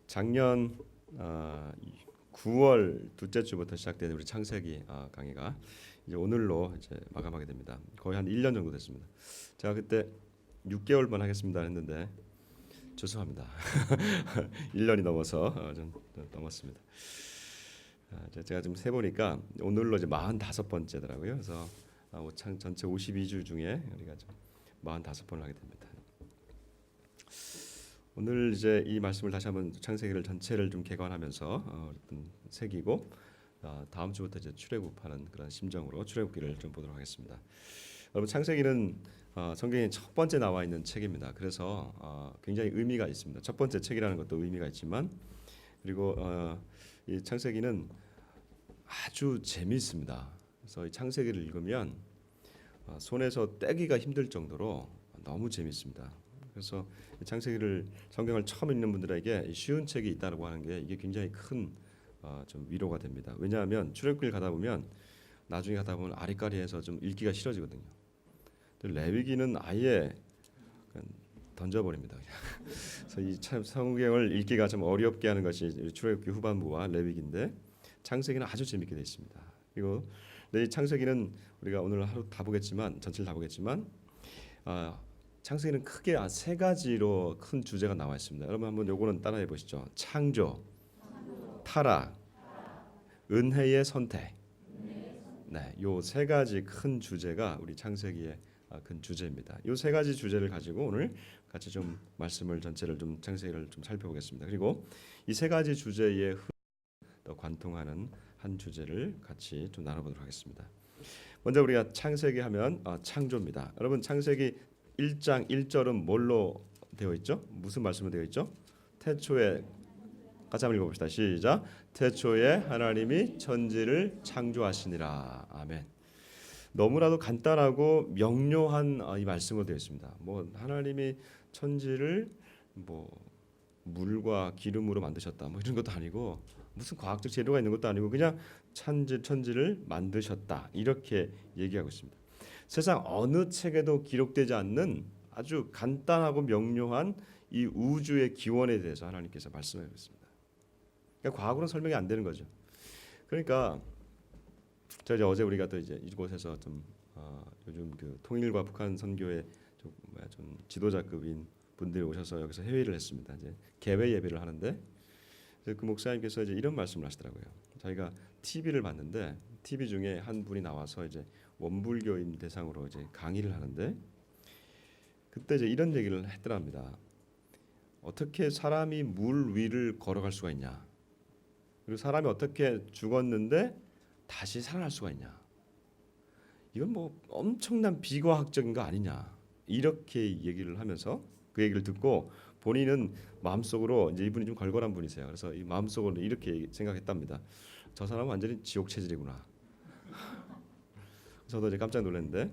작년 9월 둘째 주부터 시작된 우리 창세기 강의가 이제 오늘로 이제 마감하게 됩니다. 거의 한 1년 정도 됐습니다. 제가 그때 6개월만 하겠습니다 했는데 죄송합니다. 1년이 넘어서 좀 넘었습니다. 제가 좀 세보니까 오늘로 이제 45번째더라고요. 그래서 전체 52주 중에 우리가 좀 45번을 하게 됩니다. 오늘 이제 이 말씀을 다시 한번 창세기를 전체를 좀 개관하면서 새기고 다음 주부터 이제 출애굽하는 그런 심정으로 출애굽기를 좀 보도록 하겠습니다. 여러분 창세기는 성경에 첫 번째 나와 있는 책입니다. 그래서 굉장히 의미가 있습니다. 첫 번째 책이라는 것도 의미가 있지만 그리고 이 창세기는 아주 재미있습니다. 그래서 이 창세기를 읽으면 손에서 떼기가 힘들 정도로 너무 재미있습니다. 그래서 창세기를 성경을 처음 읽는 분들에게 쉬운 책이 있다고 하는 게 이게 굉장히 큰 좀 위로가 됩니다. 왜냐하면 출애굽기를 가다 보면 나중에 가다 보면 아리까리해서 좀 읽기가 싫어지거든요. 레위기는 아예 던져버립니다. 그래서 이 참 성경을 읽기가 좀 어렵게 하는 것이 출애굽기 후반부와 레위기인데 창세기는 아주 재밌게 되어 있습니다. 그리고 이 창세기는 우리가 오늘 하루 다 보겠지만 전체를 다 보겠지만 창세기는 크게 세 가지로 큰 주제가 나와 있습니다. 여러분 한번 요거는 따라해 보시죠. 창조, 타락, 은혜의 선택. 네, 요 세 가지 큰 주제가 우리 창세기의 큰 주제입니다. 요 세 가지 주제를 가지고 오늘 같이 좀 말씀을 전체를 좀 창세기를 좀 살펴보겠습니다. 그리고 이 세 가지 주제에 또 관통하는 한 주제를 같이 좀 나눠보도록 하겠습니다. 먼저 우리가 창세기 하면 창조입니다. 여러분 창세기 1장 1절은 뭘로 되어 있죠? 무슨 말씀으로 되어 있죠? 태초에 같이 한번 읽어봅시다. 시작. 태초에 하나님이 천지를 창조하시니라. 아멘. 너무나도 간단하고 명료한 이 말씀으로 되어 있습니다. 뭐 하나님이 천지를 뭐 물과 기름으로 만드셨다. 뭐 이런 것도 아니고 무슨 과학적 재료가 있는 것도 아니고 그냥 천지를 만드셨다. 이렇게 얘기하고 있습니다. 세상 어느 책에도 기록되지 않는 아주 간단하고 명료한 이 우주의 기원에 대해서 하나님께서 말씀하고 있습니다. 그러니까 과학으로는 설명이 안 되는 거죠. 그러니까 저 이제 어제 우리가 또 이제 이곳에서 좀 요즘 그 통일과 북한 선교의 좀 지도자급인 분들이 오셔서 여기서 회의를 했습니다. 이제 개회 예배를 하는데 그 목사님께서 이제 이런 말씀을 하시더라고요. 자기가 TV를 봤는데 TV 중에 한 분이 나와서 이제 원불교인 대상으로 이제 강의를 하는데 그때 이제 이런 얘기를 했더랍니다. 어떻게 사람이 물 위를 걸어갈 수가 있냐? 그리고 사람이 어떻게 죽었는데 다시 살아날 수가 있냐? 이건 뭐 엄청난 비과학적인 거 아니냐? 이렇게 얘기를 하면서 그 얘기를 듣고 본인은 마음속으로 이제 이분이 좀 걸걸한 분이세요. 그래서 이 마음속으로 이렇게 생각했답니다. 저 사람은 완전히 지옥 체질이구나. 저도 이제 깜짝 놀랐는데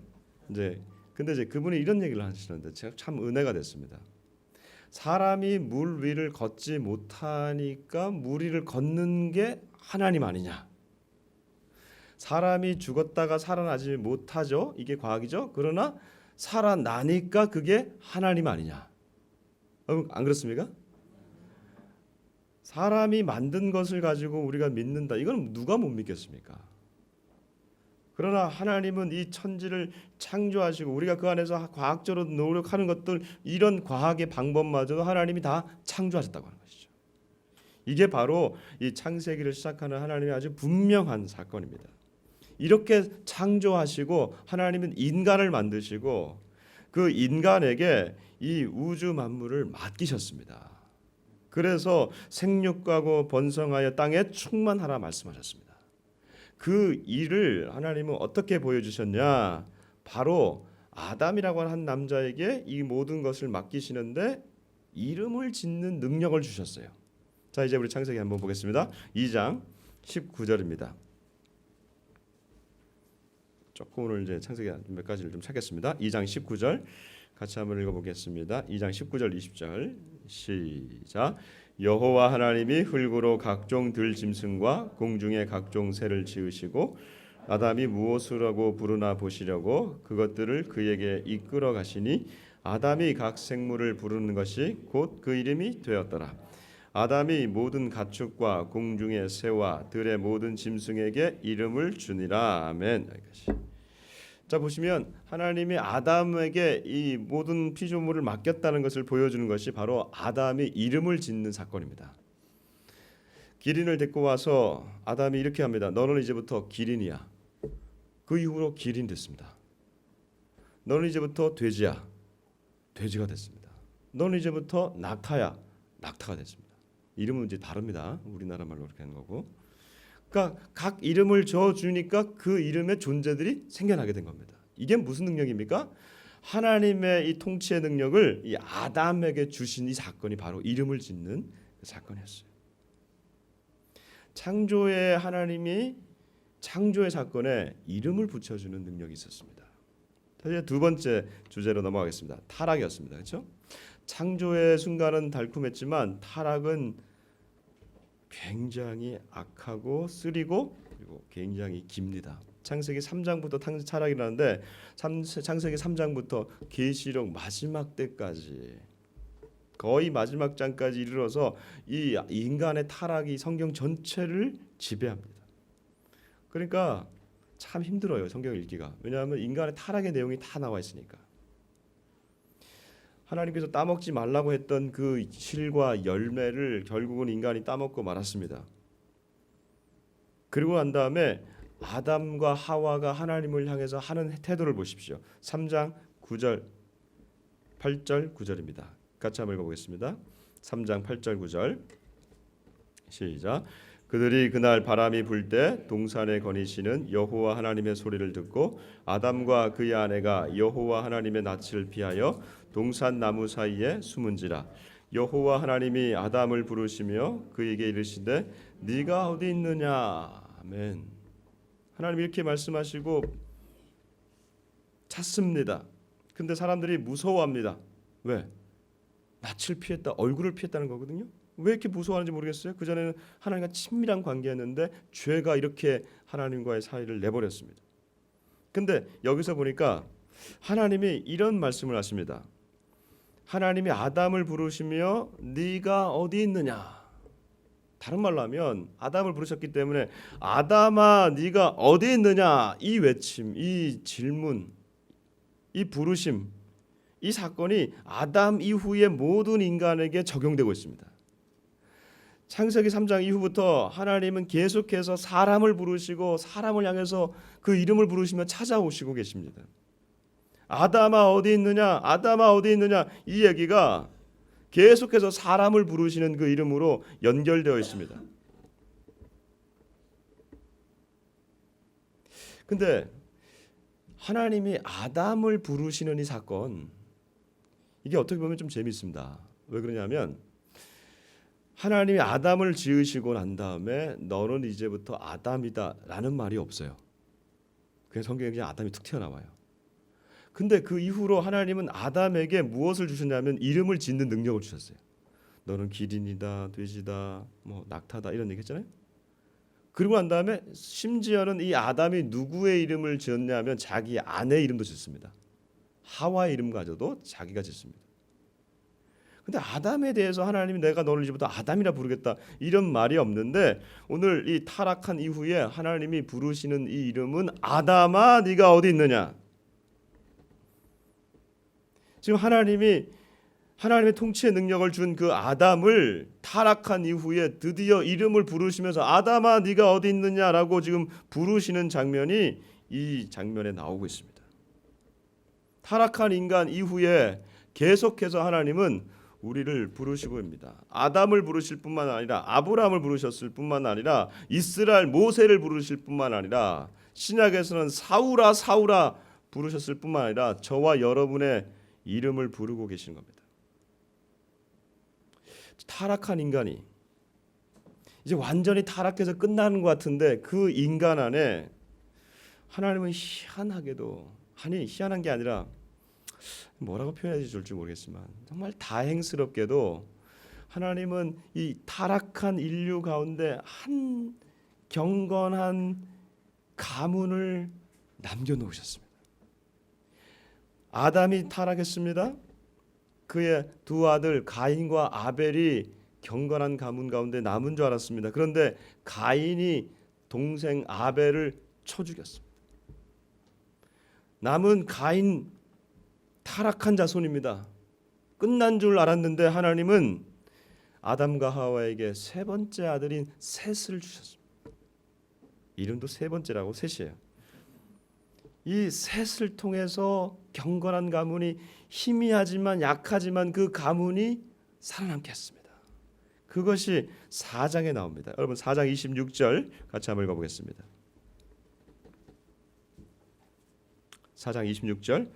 근데 이제 그분이 이런 얘기를 하시는데 제가 참 은혜가 됐습니다. 사람이 물 위를 걷지 못하니까 물 위를 걷는 게 하나님 아니냐? 사람이 죽었다가 살아나지 못하죠. 이게 과학이죠. 그러나 살아나니까 그게 하나님 아니냐? 안 그렇습니까? 사람이 만든 것을 가지고 우리가 믿는다. 이건 누가 못 믿겠습니까? 그러나 하나님은 이 천지를 창조하시고 우리가 그 안에서 과학적으로 노력하는 것들 이런 과학의 방법마저도 하나님이 다 창조하셨다고 하는 것이죠. 이게 바로 이 창세기를 시작하는 하나님의 아주 분명한 사건입니다. 이렇게 창조하시고 하나님은 인간을 만드시고 그 인간에게 이 우주 만물을 맡기셨습니다. 그래서 생육하고 번성하여 땅에 충만하라 말씀하셨습니다. 그 일을 하나님은 어떻게 보여주셨냐? 바로 아담이라고 하는 한 남자에게 이 모든 것을 맡기시는데 이름을 짓는 능력을 주셨어요. 자, 이제 우리 창세기 한번 보겠습니다. 2장 19절입니다. 조금 오늘 이제 창세기 몇 가지를 좀 찾겠습니다. 2장 19절 같이 한번 읽어보겠습니다. 2장 19절 20절 시작. 여호와 하나님이 흙으로 각종 들짐승과 공중의 각종 새를 지으시고 아담이 무엇을 하고 부르나 보시려고 그것들을 그에게 이끌어 가시니 아담이 각 생물을 부르는 것이 곧 그 이름이 되었더라. 아담이 모든 가축과 공중의 새와 들의 모든 짐승에게 이름을 주니라. 아멘. 여기까지. 자, 보시면 하나님이 아담에게 이 모든 피조물을 맡겼다는 것을 보여주는 것이 바로 아담이 이름을 짓는 사건입니다. 기린을 데리고 와서 아담이 이렇게 합니다. 너는 이제부터 기린이야. 그 이후로 기린 됐습니다. 너는 이제부터 돼지야. 돼지가 됐습니다. 너는 이제부터 낙타야. 낙타가 됐습니다. 이름은 이제 다릅니다. 우리나라 말로 그렇게 하는 거고. 그러니까 각 이름을 줘주니까 그 이름의 존재들이 생겨나게 된 겁니다. 이게 무슨 능력입니까? 하나님의 이 통치의 능력을 이 아담에게 주신 이 사건이 바로 이름을 짓는 그 사건이었어요. 창조의 하나님이 창조의 사건에 이름을 붙여주는 능력이 있었습니다. 이제 두 번째 주제로 넘어가겠습니다. 타락이었습니다. 그렇죠? 창조의 순간은 달콤했지만 타락은 굉장히 악하고 쓰리고 그리고 굉장히 깁니다. 창세기 3장부터 타락이 나는데 창세기 3장부터 계시록 마지막 때까지 거의 마지막 장까지 이르러서 이 인간의 타락이 성경 전체를 지배합니다. 그러니까 참 힘들어요. 성경 읽기가. 왜냐하면 인간의 타락의 내용이 다 나와 있으니까. 하나님께서 따먹지 말라고 했던 그 실과 열매를 결국은 인간이 따먹고 말았습니다. 그리고 난 다음에 아담과 하와가 하나님을 향해서 하는 태도를 보십시오. 3장 9절 8절 9절입니다. 같이 한번 읽어보겠습니다. 3장 8절 9절 시작. 그들이 그날 바람이 불 때 동산에 거니시는 여호와 하나님의 소리를 듣고 아담과 그의 아내가 여호와 하나님의 낯을 피하여 동산 나무 사이에 숨은지라. 여호와 하나님이 아담을 부르시며 그에게 이르시되 네가 어디 있느냐. 아멘. 하나님이 이렇게 말씀하시고 찾습니다. 근데 사람들이 무서워합니다. 왜? 낯을 피했다, 얼굴을 피했다는 거거든요. 왜 이렇게 무서워하는지 모르겠어요. 그전에는 하나님과 친밀한 관계였는데 죄가 이렇게 하나님과의 사이를 내버렸습니다. 근데 여기서 보니까 하나님이 이런 말씀을 하십니다. 하나님이 아담을 부르시며 네가 어디 있느냐. 다른 말로 하면 아담을 부르셨기 때문에 아담아 네가 어디 있느냐. 이 외침, 이 질문, 이 부르심, 이 사건이 아담 이후의 모든 인간에게 적용되고 있습니다. 창세기 3장 이후부터 하나님은 계속해서 사람을 부르시고 사람을 향해서 그 이름을 부르시며 찾아오시고 계십니다. 아담아 어디 있느냐, 아담아 어디 있느냐, 이 얘기가 계속해서 사람을 부르시는 그 이름으로 연결되어 있습니다. 근데 하나님이 아담을 부르시는 이 사건, 이게 어떻게 보면 좀 재미있습니다. 왜 그러냐면 하나님이 아담을 지으시고 난 다음에 너는 이제부터 아담이다 라는 말이 없어요. 그냥 성경에 그냥 아담이 툭 튀어나와요. 근데 그 이후로 하나님은 아담에게 무엇을 주셨냐면 이름을 짓는 능력을 주셨어요. 너는 기린이다, 돼지다, 뭐 낙타다 이런 얘기 했잖아요. 그리고 난 다음에 심지어는 이 아담이 누구의 이름을 지었냐면 자기 아내 이름도 짓습니다. 하와의 이름까지도 자기가 짓습니다. 근데 아담에 대해서 하나님이 내가 너를 이제부터 아담이라 부르겠다 이런 말이 없는데 오늘 이 타락한 이후에 하나님이 부르시는 이 이름은 아담아 네가 어디 있느냐. 지금 하나님의 통치의 능력을 준 그 아담을 타락한 이후에 드디어 이름을 부르시면서 아담아 네가 어디 있느냐라고 지금 부르시는 장면이 이 장면에 나오고 있습니다. 타락한 인간 이후에 계속해서 하나님은 우리를 부르시고 있습니다. 아담을 부르실 뿐만 아니라 아브라함을 부르셨을 뿐만 아니라 이스라엘 모세를 부르실 뿐만 아니라 신약에서는 사울아 사울아 부르셨을 뿐만 아니라 저와 여러분의 이름을 부르고 계신 겁니다. 타락한 인간이 이제 완전히 타락해서 끝나는 것 같은데 그 인간 안에 하나님은 희한하게도 아니 희한한 게 아니라 뭐라고 표현해야 될지 모르겠지만 정말 다행스럽게도 하나님은 이 타락한 인류 가운데 한 경건한 가문을 남겨놓으셨습니다. 아담이 타락했습니다. 그의 두 아들 가인과 아벨이 경건한 가문 가운데 남은 줄 알았습니다. 그런데 가인이 동생 아벨을 쳐 죽였습니다. 남은 가인 타락한 자손입니다. 끝난 줄 알았는데 하나님은 아담과 하와에게 세 번째 아들인 셋을 주셨습니다. 이름도 세 번째라고 셋이에요. 이 셋을 통해서 경건한 가문이 희미하지만 약하지만 그 가문이 살아남게 했습니다. 그것이 4장에 나옵니다. 여러분 4장 26절 같이 한번 읽어보겠습니다. 4장 26절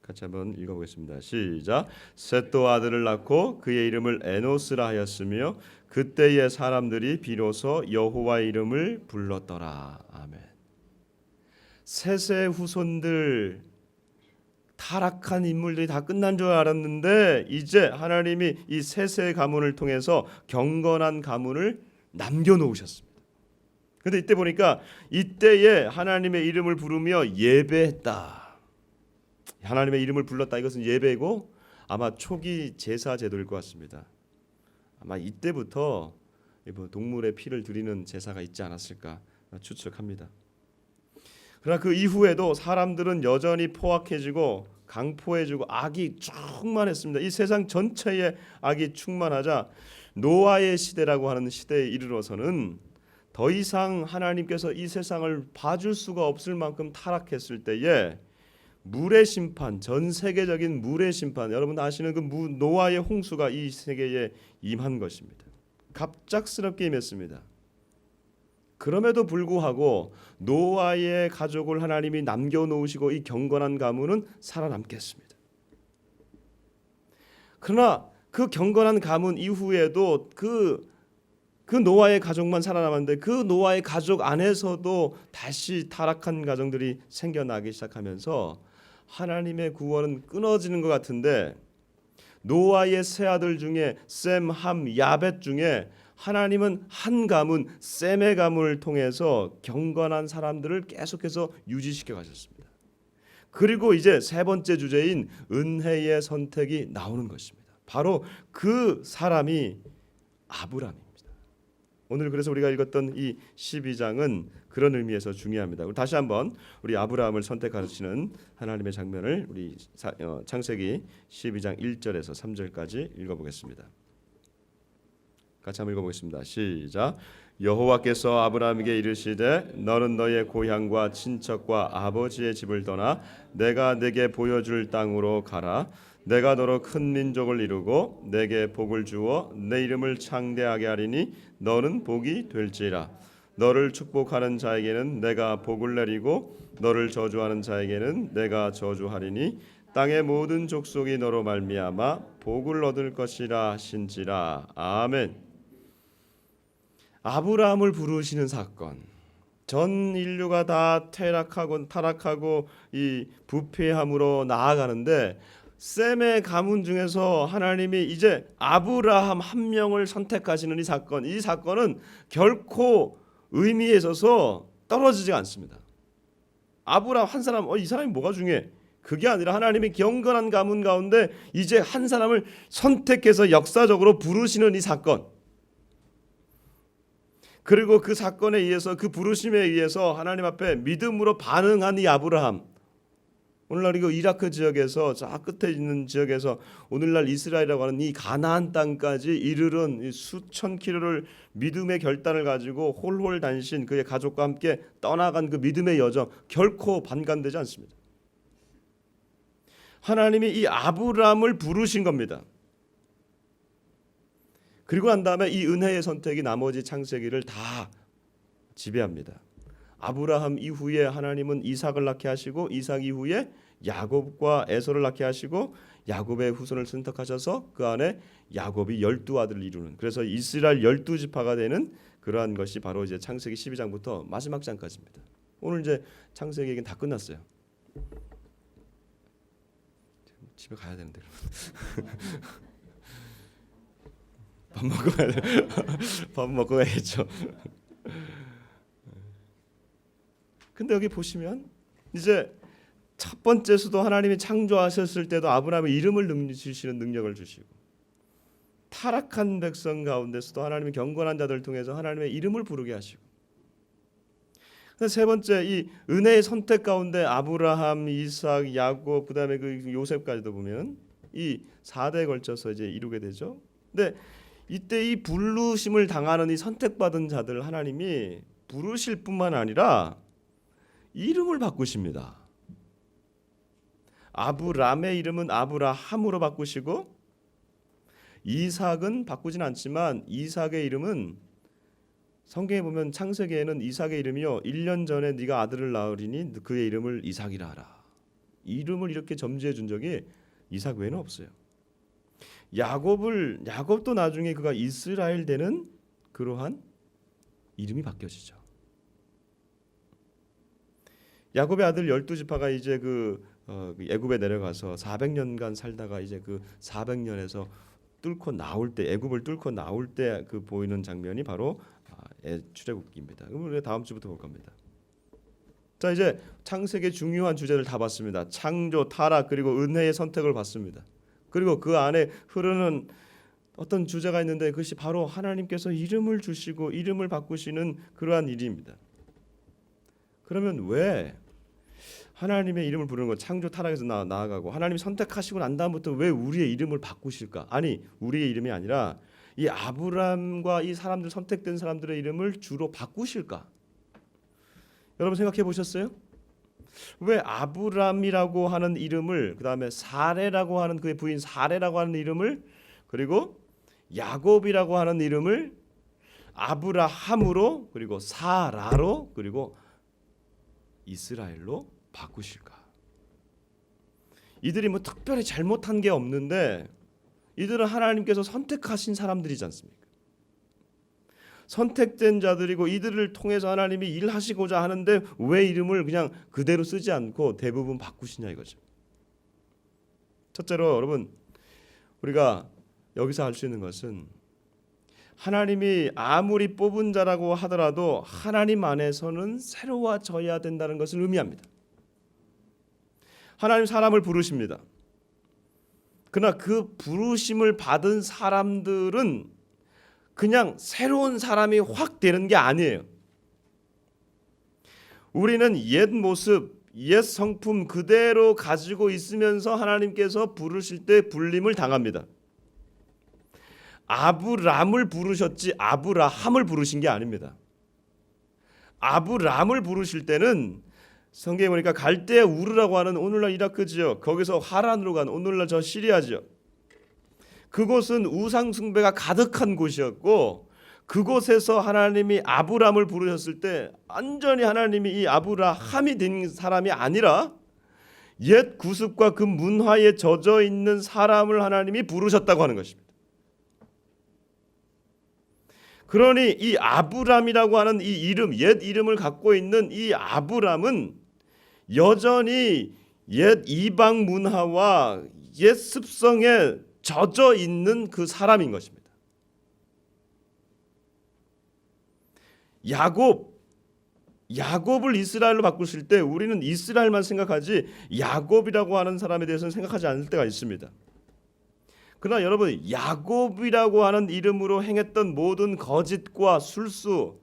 같이 한번 읽어보겠습니다. 시작. 셋도 아들을 낳고 그의 이름을 에노스라 하였으며 그때의 사람들이 비로소 여호와의 이름을 불렀더라. 아멘. 셋의 후손들 타락한 인물들이 다 끝난 줄 알았는데 이제 하나님이 이 셋의 가문을 통해서 경건한 가문을 남겨놓으셨습니다. 그런데 이때 보니까 이때에 하나님의 이름을 부르며 예배했다. 하나님의 이름을 불렀다. 이것은 예배고 아마 초기 제사 제도일 것 같습니다. 아마 이때부터 동물의 피를 드리는 제사가 있지 않았을까 추측합니다. 그러나 그 이후에도 사람들은 여전히 포악해지고 강포해지고 악이 충만했습니다. 이 세상 전체에 악이 충만하자 노아의 시대라고 하는 시대에 이르러서는 더 이상 하나님께서 이 세상을 봐줄 수가 없을 만큼 타락했을 때에 물의 심판, 전 세계적인 물의 심판, 여러분 아시는 그 노아의 홍수가 이 세계에 임한 것입니다. 갑작스럽게 임했습니다. 그럼에도 불구하고 노아의 가족을 하나님이 남겨놓으시고 이 경건한 가문은 살아남겠습니다. 그러나 그 경건한 가문 이후에도 그 노아의 가족만 살아남았는데 그 노아의 가족 안에서도 다시 타락한 가정들이 생겨나기 시작하면서 하나님의 구원은 끊어지는 것 같은데 노아의 세 아들 중에 셈, 함, 야벳 중에 하나님은 한 가문 셈의 가문을 통해서 경건한 사람들을 계속해서 유지시켜 가셨습니다. 그리고 이제 세 번째 주제인 은혜의 선택이 나오는 것입니다. 바로 그 사람이 아브람입니다. 오늘 그래서 우리가 읽었던 이 12장은 그런 의미에서 중요합니다. 다시 한번 우리 아브라함을 선택하시는 하나님의 장면을 우리 창세기 12장 1절에서 3절까지 읽어보겠습니다. 같이 한번 읽어보겠습니다. 시작. 여호와께서 아브라함에게 이르시되 너는 너의 고향과 친척과 아버지의 집을 떠나 내가 네게 보여줄 땅으로 가라. 내가 너로 큰 민족을 이루고 내게 복을 주어 내 이름을 창대하게 하리니 너는 복이 될지라. 너를 축복하는 자에게는 내가 복을 내리고 너를 저주하는 자에게는 내가 저주하리니 땅의 모든 족속이 너로 말미암아 복을 얻을 것이라 하신지라. 아멘. 아브라함을 부르시는 사건. 전 인류가 다 타락하고 이 부패함으로 나아가는데 셈의 가문 중에서 하나님이 이제 아브라함 한 명을 선택하시는 이 사건은 결코 의미에 있어서 떨어지지 않습니다. 아브라함 한 사람, 이 사람이 뭐가 중요해? 그게 아니라 하나님이 경건한 가문 가운데 이제 한 사람을 선택해서 역사적으로 부르시는 이 사건. 그리고 그 사건에 의해서 그 부르심에 의해서 하나님 앞에 믿음으로 반응한 이 아브라함. 오늘날 이거 이라크 지역에서 저 끝에 있는 지역에서 오늘날 이스라엘이라고 하는 이 가나안 땅까지 이르른 이 수천 킬로를 믿음의 결단을 가지고 홀홀단신 그의 가족과 함께 떠나간 그 믿음의 여정 결코 반감되지 않습니다. 하나님이 이 아브라함을 부르신 겁니다. 그리고 난 다음에 이 은혜의 선택이 나머지 창세기를 다 지배합니다. 아브라함 이후에 하나님은 이삭을 낳게 하시고 이삭 이후에 야곱과 에서를 낳게 하시고 야곱의 후손을 선택하셔서 그 안에 야곱이 12아들을 이루는, 그래서 이스라엘 12지파가 되는 그러한 것이 바로 이제 창세기 12장부터 마지막 장까지입니다. 오늘 이제 창세기 얘기는 다 끝났어요. 집에 가야 되는데 밥 먹고 가야 돼. 밥 먹고 가야죠. 근데 여기 보시면 이제 첫 번째 수도 하나님이 창조하셨을 때도 아브라함의 이름을 주시는 능력을 주시고 타락한 백성 가운데서도 하나님이 경건한 자들 통해서 하나님의 이름을 부르게 하시고, 세 번째, 이 은혜의 선택 가운데 아브라함, 이삭, 야곱, 그다음에 그 요셉까지도 보면 이 4대에 걸쳐서 이제 이루게 되죠. 근데 이때 이 부르심을 당하는 이 선택받은 자들 하나님이 부르실 뿐만 아니라 이름을 바꾸십니다. 아브람의 이름은 아브라함으로 바꾸시고, 이삭은 바꾸진 않지만 이삭의 이름은 성경에 보면 창세기에는 이삭의 이름이요 1년 전에 네가 아들을 낳으리니 그의 이름을 이삭이라 하라. 이름을 이렇게 점지해 준 적이 이삭 외에는 없어요. 야곱도 나중에 그가 이스라엘 되는 그러한 이름이 바뀌어지죠. 야곱의 아들 12지파가 이제 그 애굽에 내려가서 400년간 살다가 이제 그 400년에서 뚫고 나올 때, 애굽을 뚫고 나올 때 그 보이는 장면이 바로 출애굽기입니다. 그럼 우리가 다음 주부터 볼 겁니다. 자, 이제 창세기의 중요한 주제를 다 봤습니다. 창조, 타락, 그리고 은혜의 선택을 봤습니다. 그리고 그 안에 흐르는 어떤 주제가 있는데 그것이 바로 하나님께서 이름을 주시고 이름을 바꾸시는 그러한 일입니다. 그러면 왜 하나님의 이름을 부르는 것, 창조 타락에서 나아가고 하나님이 선택하시고 난 다음부터 왜 우리의 이름을 바꾸실까? 아니, 우리의 이름이 아니라 이 아브람과 이 사람들, 선택된 사람들의 이름을 주로 바꾸실까? 여러분 생각해 보셨어요? 왜 아브람이라고 하는 이름을, 그 다음에 사레라고 하는 그의 부인 사레라고 하는 이름을, 그리고 야곱이라고 하는 이름을 아브라함으로, 그리고 사라로, 그리고 이스라엘로 바꾸실까? 이들이 뭐 특별히 잘못한 게 없는데 이들은 하나님께서 선택하신 사람들이지 않습니까? 선택된 자들이고 이들을 통해서 하나님이 일하시고자 하는데 왜 이름을 그냥 그대로 쓰지 않고 대부분 바꾸시냐 이거죠. 첫째로 여러분, 우리가 여기서 알 수 있는 것은 하나님이 아무리 뽑은 자라고 하더라도 하나님 안에서는 새로워져야 된다는 것을 의미합니다. 하나님 사람을 부르십니다. 그러나 그 부르심을 받은 사람들은 그냥 새로운 사람이 확 되는 게 아니에요. 우리는 옛 모습, 옛 성품 그대로 가지고 있으면서 하나님께서 부르실 때 불림을 당합니다. 아브람을 부르셨지 아브라함을 부르신 게 아닙니다. 아브람을 부르실 때는 성경에 보니까 갈대아 우르라고 하는 오늘날 이라크 지역, 거기서 하란으로 간 오늘날 저 시리아 지역, 그곳은 우상 숭배가 가득한 곳이었고 그곳에서 하나님이 아브람을 부르셨을 때 완전히 하나님이 이 아브라함이 된 사람이 아니라 옛 구습과 그 문화에 젖어 있는 사람을 하나님이 부르셨다고 하는 것입니다. 그러니 이 아브람이라고 하는 이 이름, 옛 이름을 갖고 있는 이 아브람은 여전히 옛 이방 문화와 옛 습성에 젖어 있는 그 사람인 것입니다. 야곱을 이스라엘로 바꾸실 때 우리는 이스라엘만 생각하지 야곱이라고 하는 사람에 대해서는 생각하지 않을 때가 있습니다. 그러나 여러분, 야곱이라고 하는 이름으로 행했던 모든 거짓과 술수,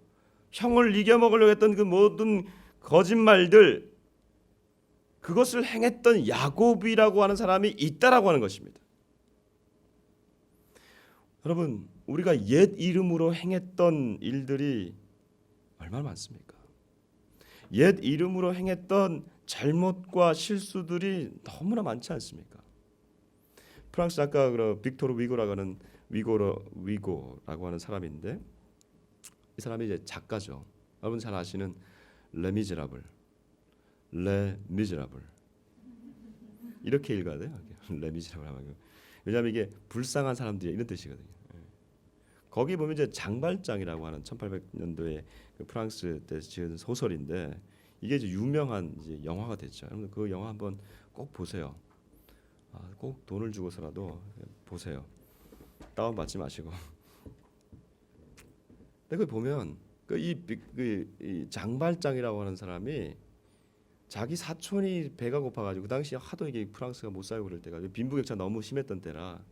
형을 이겨먹으려고 했던 그 모든 거짓말들, 그것을 행했던 야곱이라고 하는 사람이 있다라고 하는 것입니다. 여러분, 우리가 옛 이름으로 행했던 일들이 얼마나 많습니까? 옛 이름으로 행했던 잘못과 실수들이 너무나 많지 않습니까? 프랑스 작가 빅토르 위고라고 하는 사람인데, 이 사람이 이제 작가죠. 여러분 잘 아시는 레미제라블 이렇게 읽어야 돼요. 레미제라블 하면, 왜냐하면 이게 불쌍한 사람들이 이런 뜻이거든요. 거기 보면 이제 장발장이라고 하는 1800년도에 그 프랑스 때 지은 소설인데 이게 이제 유명한 이제 영화가 됐죠. 여러분 그 영화 한번 꼭 보세요. 꼭 돈을 주고서라도 보세요. 다운 받지 마시고. 근데 그 보면 이 장발장이라고 하는 사람이 자기 사촌이 배가 고파가지고 그 당시에 하도 이게 프랑스가 못 살고 그럴 때가 빈부격차 너무 심했던 때라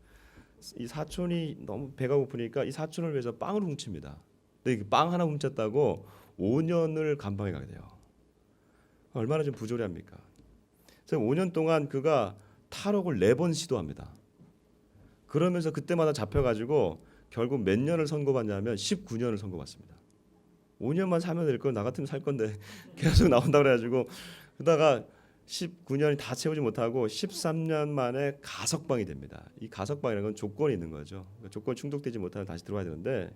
이 사촌이 너무 배가 고프니까 이 사촌을 위해서 빵을 훔칩니다. 근데 빵 하나 훔쳤다고 5년을 감방에 가게 돼요. 얼마나 좀 부조리합니까? 그래서 5년 동안 그가 탈옥을 4번 시도합니다. 그러면서 그때마다 잡혀가지고 결국 몇 년을 선고받냐면 19년을 선고받습니다. 5년만 사면 될 걸 나 같으면 살 건데 계속 나온다 그래가지고 그러다가 19년이 다 채우지 못하고 13년 만에 가석방이 됩니다. 이 가석방이라는 건 조건이 있는 거죠. 조건 충족되지 못하면 다시 들어와야 되는데,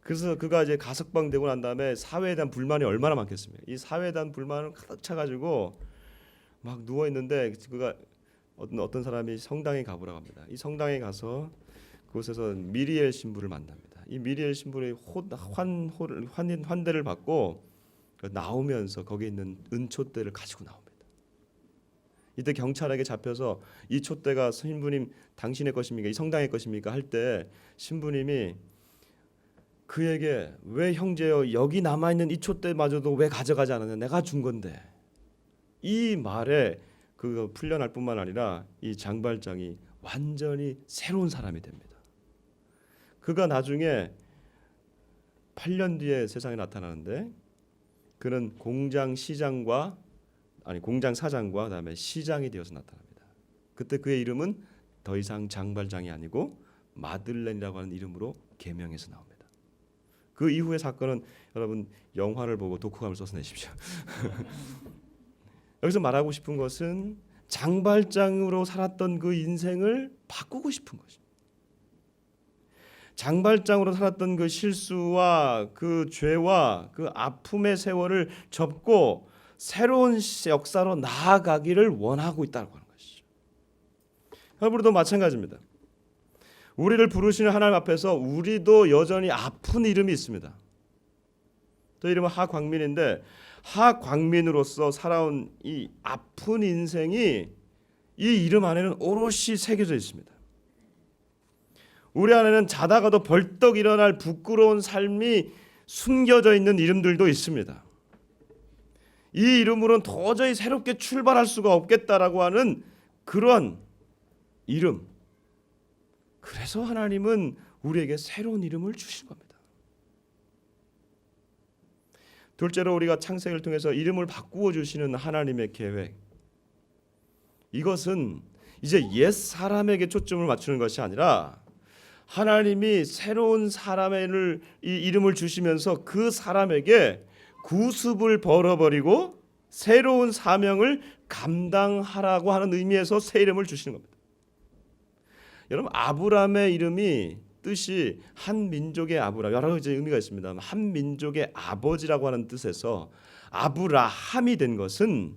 그래서 그가 이제 가석방되고 난 다음에 사회에 대한 불만이 얼마나 많겠습니까? 이 사회에 대한 불만을 가득 차가지고 막 누워 있는데 그가 어떤 사람이 성당에 가보라고 합니다. 이 성당에 가서 그곳에서 미리엘 신부를 만납니다. 이 미리엘 신부의 환대를 받고 나오면서 거기 있는 은촛대를 가지고 나옵니다. 이때 경찰에게 잡혀서 이 촛대가 신부님 당신의 것입니까? 이 성당의 것입니까? 할 때 신부님이 그에게 왜 형제여 여기 남아있는 이 촛대마저도 왜 가져가지 않았냐? 내가 준 건데. 이 말에 그 풀려날 뿐만 아니라 이 장발장이 완전히 새로운 사람이 됩니다. 그가 나중에 8년 뒤에 세상에 나타나는데 그는 공장 사장과 그다음에 시장이 되어서 나타납니다. 그때 그의 이름은 더 이상 장발장이 아니고 마들렌이라고 하는 이름으로 개명해서 나옵니다. 그 이후의 사건은 여러분 영화를 보고 독후감을 써서 내십시오. 여기서 말하고 싶은 것은 장발장으로 살았던 그 인생을 바꾸고 싶은 것입니다. 장발장으로 살았던 그 실수와 그 죄와 그 아픔의 세월을 접고 새로운 역사로 나아가기를 원하고 있다고 하는 것이죠. 여러분도 마찬가지입니다. 우리를 부르시는 하나님 앞에서 우리도 여전히 아픈 이름이 있습니다. 저 이름은 하광민인데 하광민으로서 살아온 이 아픈 인생이 이 이름 안에는 오롯이 새겨져 있습니다. 우리 안에는 자다가도 벌떡 일어날 부끄러운 삶이 숨겨져 있는 이름들도 있습니다. 이 이름으로는 도저히 새롭게 출발할 수가 없겠다라고 하는 그런 이름. 그래서 하나님은 우리에게 새로운 이름을 주신 겁니다. 둘째로 우리가 창세기를 통해서 이름을 바꾸어 주시는 하나님의 계획. 이것은 이제 옛 사람에게 초점을 맞추는 것이 아니라 하나님이 새로운 사람을 이 이름을 주시면서 그 사람에게 구습을 벌어버리고 새로운 사명을 감당하라고 하는 의미에서 새 이름을 주시는 겁니다. 여러분 아브라함의 이름이 뜻이 한 민족의 아브라 여러 가지 의미가 있습니다. 한 민족의 아버지라고 하는 뜻에서 아브라함이 된 것은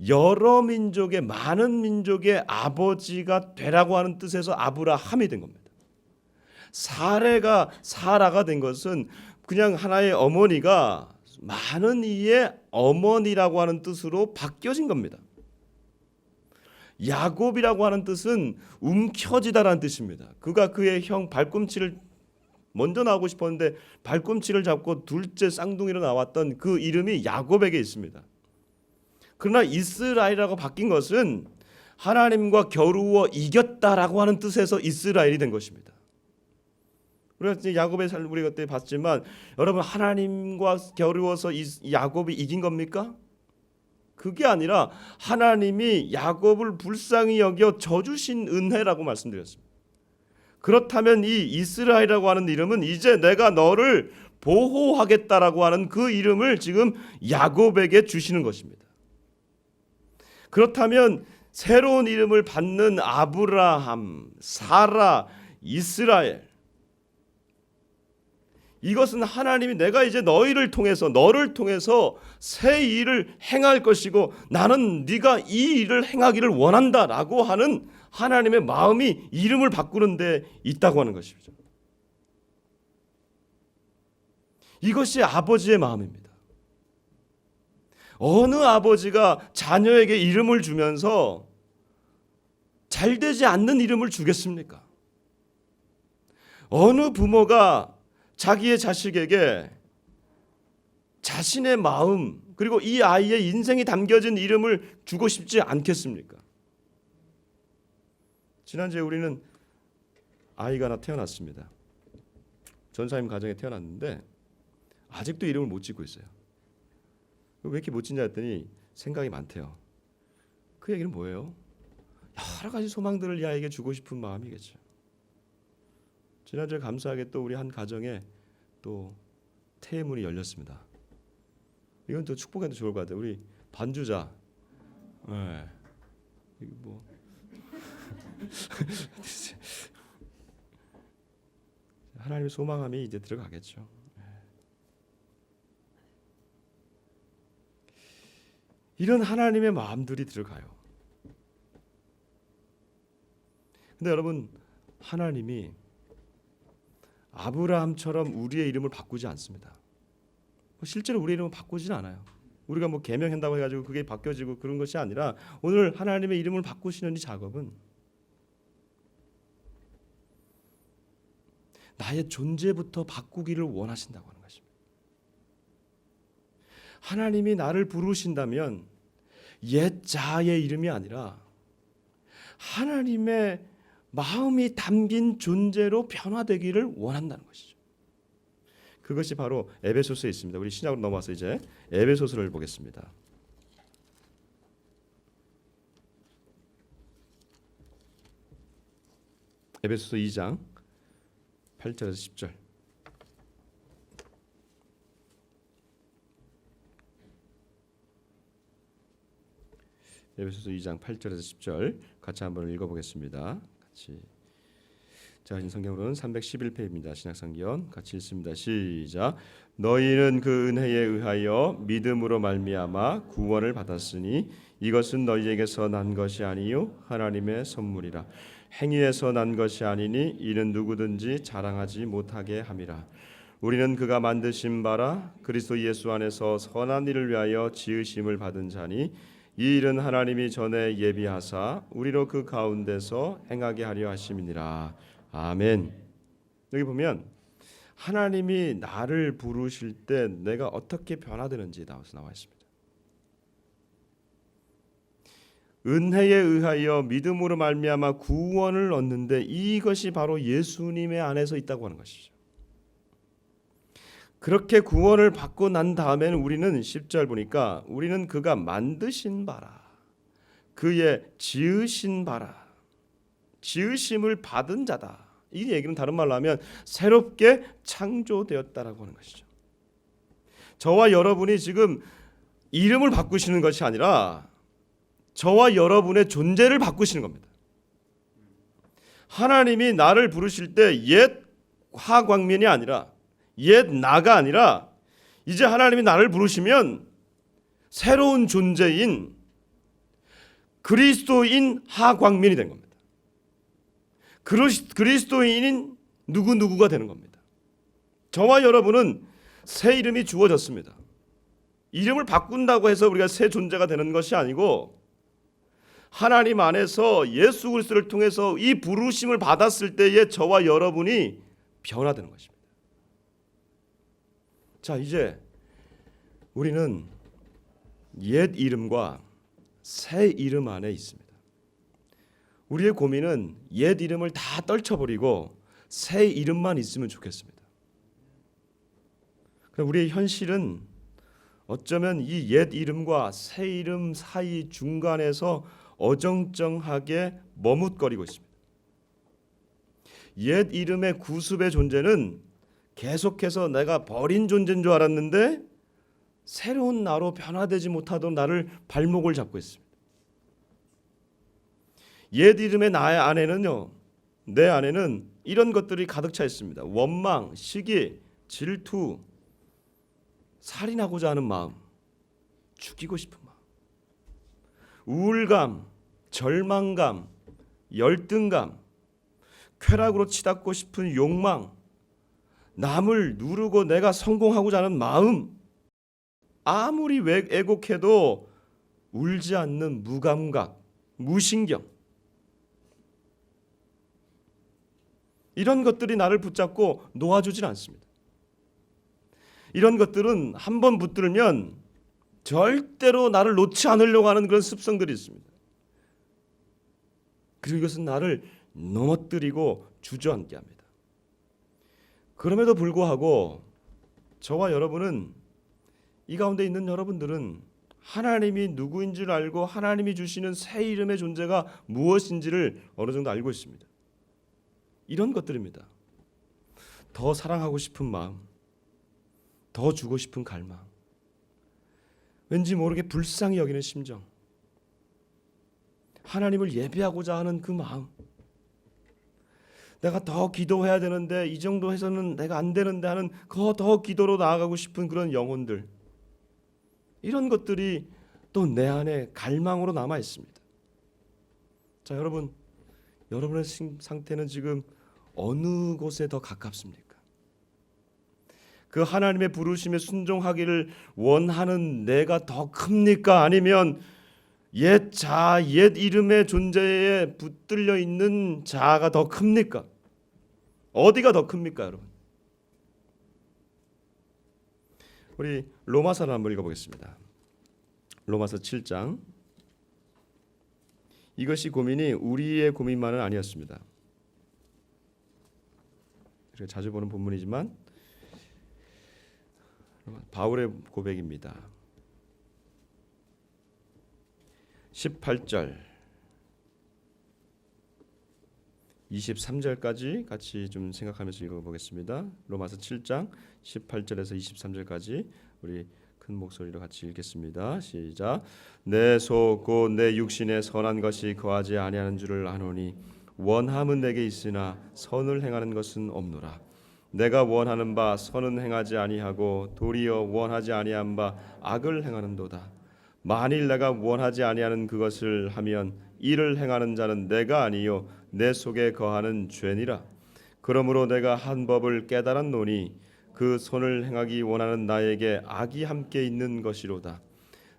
여러 민족의 많은 민족의 아버지가 되라고 하는 뜻에서 아브라함이 된 겁니다. 사라가 된 것은 그냥 하나의 어머니가 많은 이의 어머니라고 하는 뜻으로 바뀌어진 겁니다. 야곱이라고 하는 뜻은 움켜쥐다라는 뜻입니다. 그가 그의 형 발꿈치를 먼저 나오고 싶었는데 발꿈치를 잡고 둘째 쌍둥이로 나왔던 그 이름이 야곱에게 있습니다. 그러나 이스라엘이라고 바뀐 것은 하나님과 겨루어 이겼다라고 하는 뜻에서 이스라엘이 된 것입니다. 우리가 야곱의 삶을 우리 그때 봤지만 여러분 하나님과 겨루어서 야곱이 이긴 겁니까? 그게 아니라 하나님이 야곱을 불쌍히 여겨 져주신 은혜라고 말씀드렸습니다. 그렇다면 이 이스라엘이라고 하는 이름은 이제 내가 너를 보호하겠다라고 하는 그 이름을 지금 야곱에게 주시는 것입니다. 그렇다면 새로운 이름을 받는 아브라함, 사라, 이스라엘 이것은 하나님이 내가 이제 너를 통해서 새 일을 행할 것이고 나는 네가 이 일을 행하기를 원한다라고 하는 하나님의 마음이 이름을 바꾸는 데 있다고 하는 것이죠. 이것이 아버지의 마음입니다. 어느 아버지가 자녀에게 이름을 주면서 잘 되지 않는 이름을 주겠습니까? 어느 부모가 자기의 자식에게 자신의 마음 그리고 이 아이의 인생이 담겨진 이름을 주고 싶지 않겠습니까? 지난주에 우리는 아이가 하나 태어났습니다. 전사님 가정에 태어났는데 아직도 이름을 못 짓고 있어요. 왜 이렇게 못 짓냐 했더니 생각이 많대요. 그 얘기는 뭐예요? 여러 가지 소망들을 이 아이에게 주고 싶은 마음이겠죠. 지난주에 감사하게 또 우리 한 가정에 또 태문이 열렸습니다. 이건 또 축복해도 좋을 것 같아요. 우리 반주자, 네. 이거 뭐 하나님의 소망함이 이제 들어가겠죠. 이런 하나님의 마음들이 들어가요. 근데 여러분, 하나님이 아브라함처럼 우리의 이름을 바꾸지 않습니다. 실제로 우리의 이름을 바꾸지는 않아요. 우리가 뭐 개명한다고 해가지고 그게 바뀌어지고 그런 것이 아니라 오늘 하나님의 이름을 바꾸시는 이 작업은 나의 존재부터 바꾸기를 원하신다고 하는 것입니다. 하나님이 나를 부르신다면 옛 자아의 이름이 아니라 하나님의 마음이 담긴 존재로 변화되기를 원한다는 것이죠. 그것이 바로 에베소서에 있습니다. 우리 신약으로 넘어와서 이제 에베소서를 보겠습니다. 에베소서 2장 8절에서 10절. 에베소서 2장 8절에서 10절 같이 한번 읽어보겠습니다. 같이. 자, 성경으로는 311페이지입니다. 신약성경 같이 읽습니다. 시작. 너희는 그 은혜에 의하여 믿음으로 말미암아 구원을 받았으니 이것은 너희에게서 난 것이 아니요 하나님의 선물이라. 행위에서 난 것이 아니니 이는 누구든지 자랑하지 못하게 함이라. 우리는 그가 만드신 바라 그리스도 예수 안에서 선한 일을 위하여 지으심을 받은 자니 이 일은 하나님이 전에 예비하사 우리로 그 가운데서 행하게 하려 하심이니라. 아멘. 여기 보면 하나님이 나를 부르실 때 내가 어떻게 변화되는지 나와 있습니다. 은혜에 의하여 믿음으로 말미암아 구원을 얻는데 이것이 바로 예수님의 안에서 있다고 하는 것이죠. 그렇게 구원을 받고 난 다음에는 우리는 10절 보니까 우리는 그가 만드신 바라 그의 지으신 바라 지으심을 받은 자다. 이 얘기는 다른 말로 하면 새롭게 창조되었다라고 하는 것이죠. 저와 여러분이 지금 이름을 바꾸시는 것이 아니라 저와 여러분의 존재를 바꾸시는 겁니다. 하나님이 나를 부르실 때 옛 화광면이 아니라 옛 나가 아니라 이제 하나님이 나를 부르시면 새로운 존재인 그리스도인 하광면이 된 겁니다. 그리스도인인 누구누구가 되는 겁니다. 저와 여러분은 새 이름이 주어졌습니다. 이름을 바꾼다고 해서 우리가 새 존재가 되는 것이 아니고 하나님 안에서 예수 그리스도를 통해서 이 부르심을 받았을 때에 저와 여러분이 변화되는 것입니다. 자, 이제 우리는 옛 이름과 새 이름 안에 있습니다. 우리의 고민은 옛 이름을 다 떨쳐버리고 새 이름만 있으면 좋겠습니다. 우리의 현실은 어쩌면 이 옛 이름과 새 이름 사이 중간에서 어정쩡하게 머뭇거리고 있습니다. 옛 이름의 구습의 존재는 계속해서 내가 버린 존재인 줄 알았는데 새로운 나로 변화되지 못하던 나를 발목을 잡고 있습니다. 옛 이름의 나의 안에는요, 내 안에는 이런 것들이 가득 차 있습니다. 원망, 시기, 질투, 살인하고자 하는 마음, 죽이고 싶은 마음, 우울감, 절망감, 열등감, 쾌락으로 치닫고 싶은 욕망, 남을 누르고 내가 성공하고자 하는 마음, 아무리 애곡해도 울지 않는 무감각, 무신경, 이런 것들이 나를 붙잡고 놓아주질 않습니다. 이런 것들은 한번 붙들면 절대로 나를 놓지 않으려고 하는 그런 습성들이 있습니다. 그리고 이것은 나를 넘어뜨리고 주저앉게 합니다. 그럼에도 불구하고 저와 여러분은, 이 가운데 있는 여러분들은 하나님이 누구인 줄 알고 하나님이 주시는 새 이름의 존재가 무엇인지를 어느 정도 알고 있습니다. 이런 것들입니다. 더 사랑하고 싶은 마음, 더 주고 싶은 갈망, 왠지 모르게 불쌍히 여기는 심정, 하나님을 예배하고자 하는 그 마음, 내가 더 기도해야 되는데 이 정도 해서는 내가 안 되는데 하는 더 기도로 나아가고 싶은 그런 영혼들, 이런 것들이 또 내 안에 갈망으로 남아 있습니다. 자, 여러분, 여러분의 상태는 지금 어느 곳에 더 가깝습니까? 그 하나님의 부르심에 순종하기를 원하는 내가 더 큽니까? 아니면 옛 자아, 옛 이름의 존재에 붙들려 있는 자아가 더 큽니까? 어디가 더 큽니까, 여러분? 우리 로마서를 한번 읽어보겠습니다. 로마서 7장. 이것이 고민이 우리의 고민만은 아니었습니다. 자주 보는 본문이지만 바울의 고백입니다. 18절 23절까지 같이 좀 생각하면서 읽어보겠습니다. 로마서 7장 18절에서 23절까지 우리 큰 목소리로 같이 읽겠습니다. 시작. 내 속 곧 내 육신에 선한 것이 거하지 아니하는 줄을 아노니 원함은 내게 있으나 선을 행하는 것은 없노라. 내가 원하는 바 선은 행하지 아니하고 도리어 원하지 아니한 바 악을 행하는도다. 만일 내가 원하지 아니하는 그것을 하면 이를 행하는 자는 내가 아니요 내 속에 거하는 죄니라. 그러므로 내가 한 법을 깨달았노니 그 선을 행하기 원하는 나에게 악이 함께 있는 것이로다.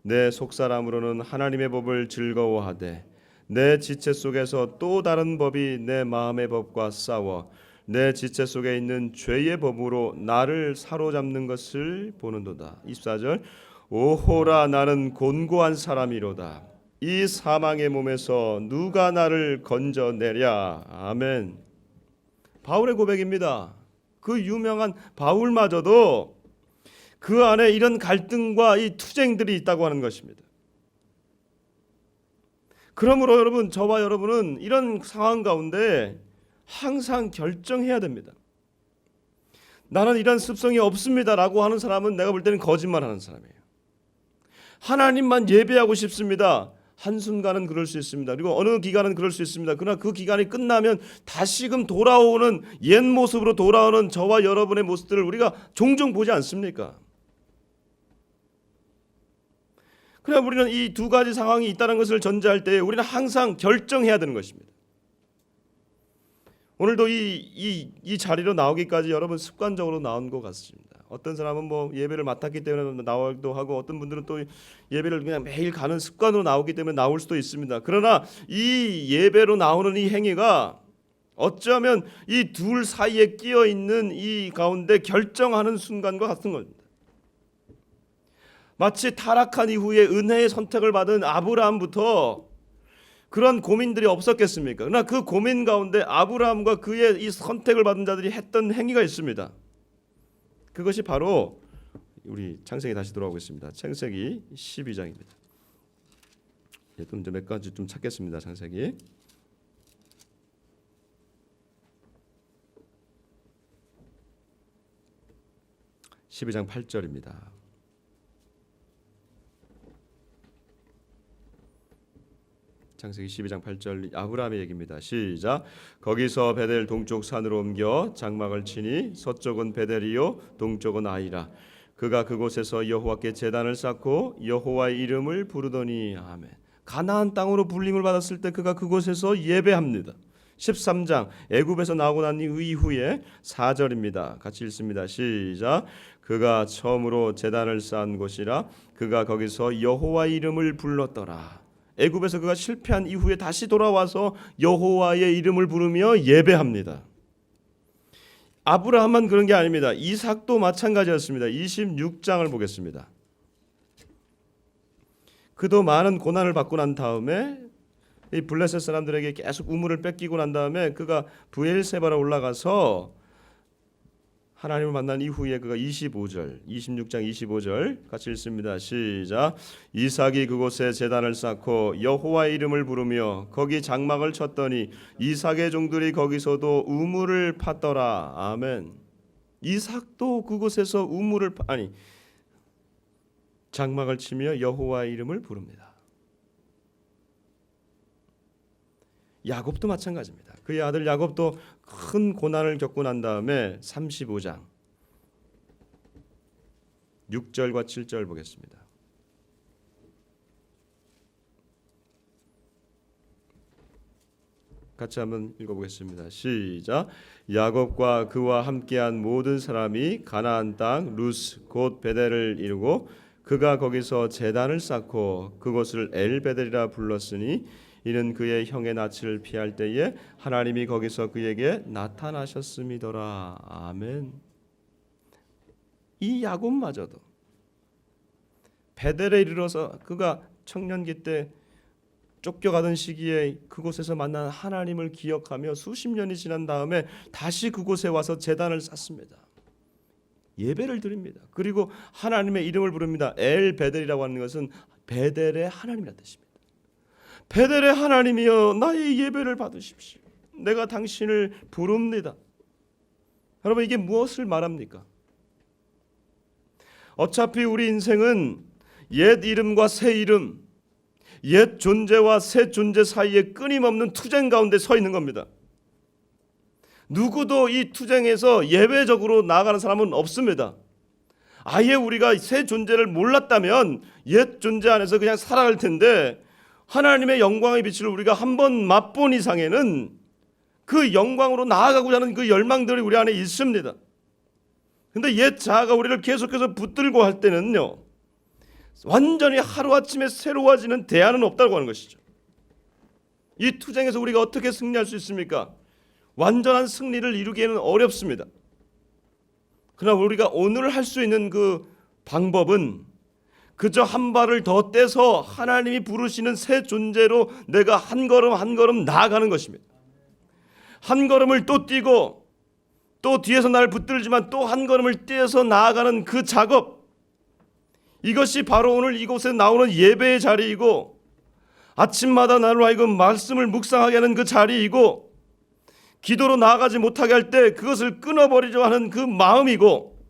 내 속사람으로는 하나님의 법을 즐거워하되 내 지체 속에서 또 다른 법이 내 마음의 법과 싸워 내 지체 속에 있는 죄의 법으로 나를 사로잡는 것을 보는도다. 24절. 오호라 나는 곤고한 사람이로다. 이 사망의 몸에서 누가 나를 건져내랴. 아멘. 바울의 고백입니다. 그 유명한 바울마저도 그 안에 이런 갈등과 이 투쟁들이 있다고 하는 것입니다. 그러므로 여러분, 저와 여러분은 이런 상황 가운데 항상 결정해야 됩니다. 나는 이런 습성이 없습니다라고 하는 사람은 내가 볼 때는 거짓말하는 사람이에요. 하나님만 예배하고 싶습니다. 한순간은 그럴 수 있습니다. 그리고 어느 기간은 그럴 수 있습니다. 그러나 그 기간이 끝나면 다시금 돌아오는 옛 모습으로 돌아오는 저와 여러분의 모습들을 우리가 종종 보지 않습니까? 그러나 우리는 이 두 가지 상황이 있다는 것을 전제할 때 우리는 항상 결정해야 되는 것입니다. 오늘도 이 자리로 나오기까지 여러분 습관적으로 나온 것 같습니다. 어떤 사람은 뭐 예배를 맡았기 때문에 나오기도 하고 어떤 분들은 또 예배를 그냥 매일 가는 습관으로 나오기 때문에 나올 수도 있습니다. 그러나 이 예배로 나오는 이 행위가 어쩌면 이 둘 사이에 끼어 있는 이 가운데 결정하는 순간과 같은 겁니다. 마치 타락한 이후에 은혜의 선택을 받은 아브라함부터 그런 고민들이 없었겠습니까? 그러나 그 고민 가운데 아브라함과 그의 이 선택을 받은 자들이 했던 행위가 있습니다. 그것이 바로 우리 창세기 다시 돌아오겠습니다. 창세기 12장입니다. 좀 몇 가지 좀 찾겠습니다. 창세기 12장 8절입니다. 창세기 12장 8절 아브라함의 얘기입니다. 시작. 거기서 베델 동쪽 산으로 옮겨 장막을 치니 서쪽은 베델이요 동쪽은 아이라. 그가 그곳에서 여호와께 제단을 쌓고 여호와의 이름을 부르더니 아멘. 가나안 땅으로 불림을 받았을 때 그가 그곳에서 예배합니다. 13장 애굽에서 나오고 난 이후에 4절입니다. 같이 읽습니다. 시작. 그가 처음으로 제단을 쌓은 곳이라. 그가 거기서 여호와의 이름을 불렀더라. 애굽에서 그가 실패한 이후에 다시 돌아와서 여호와의 이름을 부르며 예배합니다. 아브라함만 그런 게 아닙니다. 이삭도 마찬가지였습니다. 26장을 보겠습니다. 그도 많은 고난을 받고 난 다음에 이 블레셋 사람들에게 계속 우물을 뺏기고 난 다음에 그가 브엘세바로 올라가서 하나님을 만난 이후에 그가 26장 25절 같이 읽습니다. 시작. 이삭이 그곳에 제단을 쌓고 여호와의 이름을 부르며 거기 장막을 쳤더니 이삭의 종들이 거기서도 우물을 팠더라. 아멘. 이삭도 그곳에서 장막을 치며 여호와의 이름을 부릅니다. 야곱도 마찬가지입니다. 그의 아들 야곱도 큰 고난을 겪고 난 다음에 35장 6절과 7절 보겠습니다. 같이 한번 읽어보겠습니다. 시작. 야곱과 그와 함께한 모든 사람이 가나안 땅 루스 곧 베델을 이루고 그가 거기서 제단을 쌓고 그곳을 엘베델이라 불렀으니 이는 그의 형의 낯을 피할 때에 하나님이 거기서 그에게 나타나셨음이더라. 아멘. 이 야곱마저도 베델에 이르러서 그가 청년기 때 쫓겨가던 시기에 그곳에서 만난 하나님을 기억하며 수십 년이 지난 다음에 다시 그곳에 와서 제단을 쌓습니다. 예배를 드립니다. 그리고 하나님의 이름을 부릅니다. 엘 베델이라고 하는 것은 베델의 하나님이라는 뜻입니다. 베델의 하나님이여 나의 예배를 받으십시오. 내가 당신을 부릅니다. 여러분 이게 무엇을 말합니까? 어차피 우리 인생은 옛 이름과 새 이름, 옛 존재와 새 존재 사이에 끊임없는 투쟁 가운데 서 있는 겁니다. 누구도 이 투쟁에서 예외적으로 나아가는 사람은 없습니다. 아예 우리가 새 존재를 몰랐다면 옛 존재 안에서 그냥 살아갈 텐데 하나님의 영광의 빛을 우리가 한번 맛본 이상에는 그 영광으로 나아가고자 하는 그 열망들이 우리 안에 있습니다. 그런데 옛 자아가 우리를 계속해서 붙들고 할 때는요, 완전히 하루아침에 새로워지는 대안은 없다고 하는 것이죠. 이 투쟁에서 우리가 어떻게 승리할 수 있습니까? 완전한 승리를 이루기에는 어렵습니다. 그러나 우리가 오늘 할 수 있는 그 방법은 그저 한 발을 더 떼서 하나님이 부르시는 새 존재로 내가 한 걸음 한 걸음 나아가는 것입니다. 한 걸음을 또 뛰고 또 뒤에서 나를 붙들지만 또 한 걸음을 떼서 나아가는 그 작업, 이것이 바로 오늘 이곳에 나오는 예배의 자리이고 아침마다 나로 하여금 말씀을 묵상하게 하는 그 자리이고 기도로 나아가지 못하게 할 때 그것을 끊어버리려 하는 그 마음이고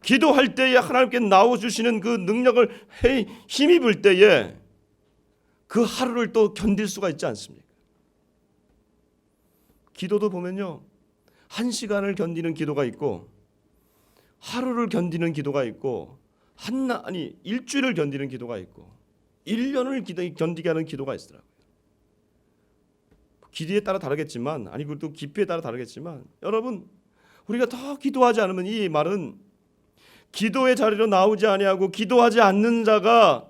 기도할 때에 하나님께 나와주시는 그 능력을 힘입을 때에 그 하루를 또 견딜 수가 있지 않습니까? 기도도 보면요, 1시간을 견디는 기도가 있고 하루를 견디는 기도가 있고 일주일을 견디는 기도가 있고 1년을 견디게 하는 기도가 있더라고요. 길이에 따라 다르겠지만 그리고 또 깊이에 따라 다르겠지만 여러분 우리가 더 기도하지 않으면 이 말은 기도의 자리로 나오지 아니하고 기도하지 않는 자가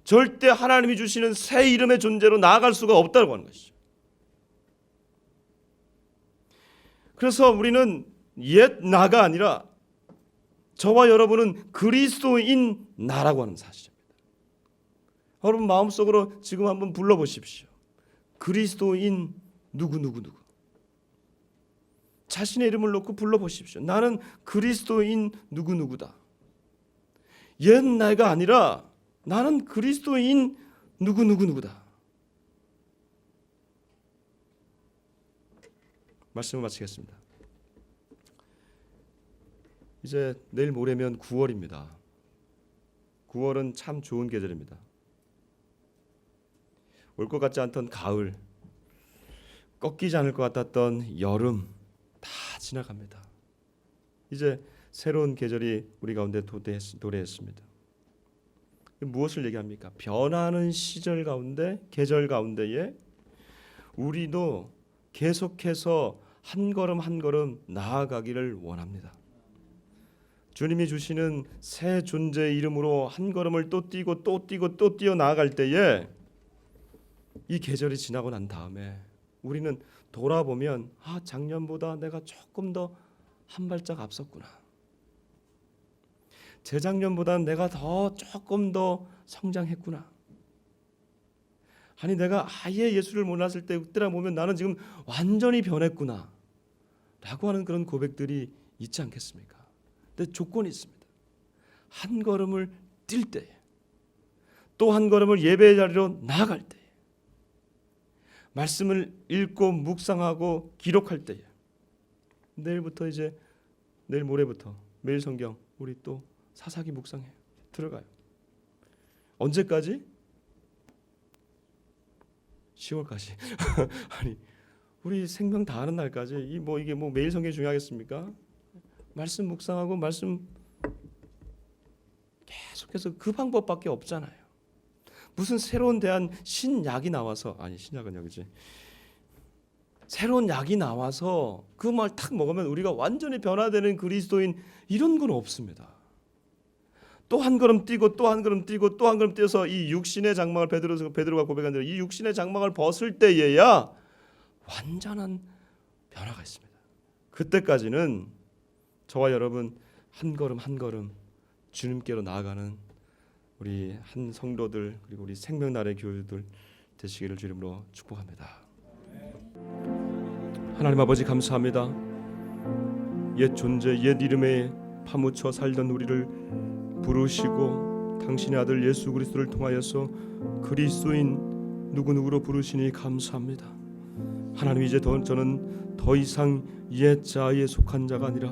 절대 하나님이 주시는 새 이름의 존재로 나아갈 수가 없다고 하는 것이죠. 그래서 우리는 옛 나가 아니라 저와 여러분은 그리스도인 나라고 하는 사실입니다. 여러분 마음속으로 지금 한번 불러보십시오. 그리스도인 누구. 자신의 이름을 놓고 불러보십시오. 나는 그리스도인 누구다. 옛 나가 아니라 나는 그리스도인 누구다. 말씀을 마치겠습니다. 이제 내일 모레면 9월입니다. 9월은 참 좋은 계절입니다. 올 것 같지 않던 가을, 꺾이지 않을 것 같았던 여름 다 지나갑니다. 이제 새로운 계절이 우리 가운데 도래했습니다. 무엇을 얘기합니까? 변하는 시절 가운데, 계절 가운데에 우리도 계속해서 한 걸음 한 걸음 나아가기를 원합니다. 주님이 주시는 새 존재의 이름으로 한 걸음을 또 뛰고 또 뛰고 또 뛰어 나아갈 때에 이 계절이 지나고 난 다음에 우리는 돌아보면 작년보다 내가 조금 더 한 발짝 앞섰구나. 재작년보다 내가 조금 더 성장했구나. 아니 내가 아예 예수를 몰랐을 때 그때라 보면 나는 지금 완전히 변했구나 라고 하는 그런 고백들이 있지 않겠습니까? 근데 조건이 있습니다. 한 걸음을 뛸 때에, 또 한 걸음을 예배의 자리로 나아갈 때에, 말씀을 읽고 묵상하고 기록할 때에, 내일부터 이제 내일 모레부터 매일 성경 우리 또 사사기 묵상해요. 들어가요. 언제까지? 10월까지. 아니 우리 생명 다하는 날까지 이게 매일 성경이 중요하겠습니까? 말씀 묵상하고 말씀 계속해서 그 방법밖에 없잖아요. 무슨 새로운 대한 신약이 나와서 신약은 여기지. 새로운 약이 나와서 그 말 탁 먹으면 우리가 완전히 변화되는 그리스도인 이런 건 없습니다. 또 한 걸음 뛰고 또 한 걸음 뛰고 또 한 걸음 뛰어서 이 육신의 장막을 베드로가 고백한 대로 이 육신의 장막을 벗을 때에야 완전한 변화가 있습니다. 그때까지는 저와 여러분 한 걸음 한 걸음 주님께로 나아가는 우리 한 성도들 그리고 우리 생명날의 교우들 되시기를 주 이름으로 축복합니다. 하나님 아버지 감사합니다. 옛 존재 옛 이름에 파묻혀 살던 우리를 부르시고 당신의 아들 예수 그리스도를 통하여서 그리스도인 누구누구로 부르시니 감사합니다. 하나님 이제 저는 더 이상 옛 자에 속한 자가 아니라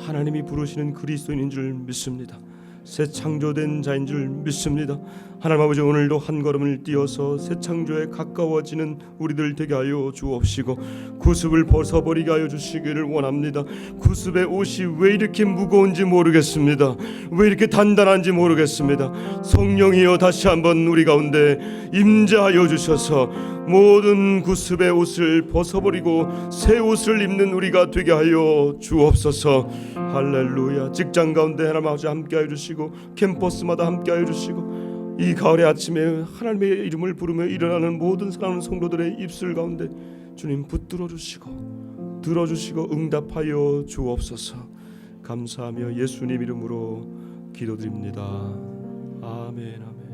하나님이 부르시는 그리스도인인 줄 믿습니다. 새 창조된 자인 줄 믿습니다. 하나님 아버지 오늘도 한 걸음을 뛰어서 새 창조에 가까워지는 우리들 되게 하여 주옵시고 구습을 벗어버리게 하여 주시기를 원합니다. 구습의 옷이 왜 이렇게 무거운지 모르겠습니다. 왜 이렇게 단단한지 모르겠습니다. 성령이여 다시 한번 우리 가운데 임재하여 주셔서 모든 구습의 옷을 벗어버리고 새 옷을 입는 우리가 되게 하여 주옵소서. 할렐루야. 직장 가운데 하나님 아버지 함께하여 주시고 캠퍼스마다 함께하여 주시고 이 가을의 아침에 하나님의 이름을 부르며 일어나는 모든 사랑하는 성도들의 입술 가운데 주님 붙들어 주시고 들어주시고 응답하여 주옵소서. 감사하며 예수님 이름으로 기도드립니다. 아멘 아멘.